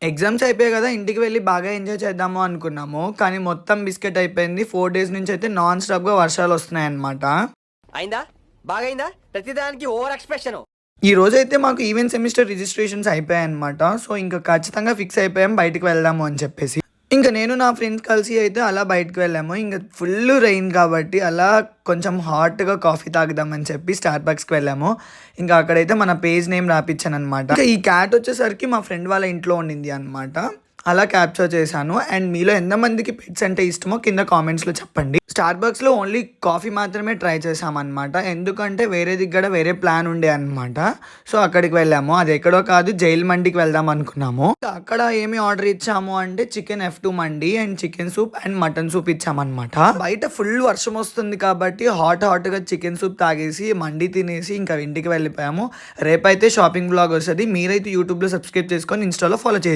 Exams అయిపోయాయి గదా! ఇంటికి వెళ్లి బాగా ఎంజాయ్ చేద్దాము అనుకున్నాము. కానీ మొత్తం బిస్కెట్ అయిపోయింది. 4 డేస్ నుంచయితే నాన్ స్టాప్‌గా వర్షాలొస్తున్నాయన్నమాట. అయిందా? బాగయిందా? ప్రతిదానికి ఓవర్ ఎక్స్‌ప్రెషను. ఈ రోజైతే మాకు ఈవెంట్ సెమిస్టర్ రిజిస్ట్రేషన్స్ అయిపోయాయన్నమాట. సో, ఇంక ఖచ్చితంగా ఫిక్స్ అయిపోయాం బయటికి వెళ్దాము అని చెప్పేసి. ఇంక నేను నా ఫ్రెండ్స్ కలిసి అయితే అలా బయటకి వెళ్ళాము. ఇంక ఫుల్లు రెయిన్ కాబట్టి అలా కొంచెం హాట్‌గా కాఫీ తాగుదామని చెప్పి స్టార్ బక్స్‌కి వెళ్ళాము. ఇంకా అక్కడైతే మన పేజ్ నేమ్ రాపిచ్చాననమాట. ఇంకా ఈ క్యాట్ వచ్చేసరికి మా ఫ్రెండ్ వాళ్ళ ఇంట్లో ఉండింది అనమాట. అలా క్యాప్చర్ చేశాను. అండ్ మీలో ఎంతమందికి పెట్స్ అంటే ఇష్టమో కింద కామెంట్స్‌లో చెప్పండి. స్టార్ బక్స్‌లో ఓన్లీ కాఫీ మాత్రమే ట్రై చేశామనమాట. ఎందుకంటే వేరే దగ్గర వేరే ప్లాన్ ఉండే అనమాట. సో, అక్కడికి వెళ్ళాము. అది ఎక్కడో కాదు జైల్ మండికి వెళ్దాం అనుకున్నాము. అక్కడ ఏమి ఆర్డర్ ఇచ్చాము అంటే చికెన్ F2 మండి and chicken soup and mutton soup ఇచ్చామన్నమాట. బయట ఫుల్ వర్షం వస్తుంది కాబట్టి హాట్‌గా చికెన్ సూప్ తాగేసి మండి తినేసి ఇంకా ఇంటికి వెళ్ళిపోయాము. రేపైతే షాపింగ్ వ్లాగ్ వస్తది. మీరైతే యూట్యూబ్‌లో సబ్స్క్రైబ్ చేసుకొని ఇన్‌స్టాలో ఫాలో చేయండి.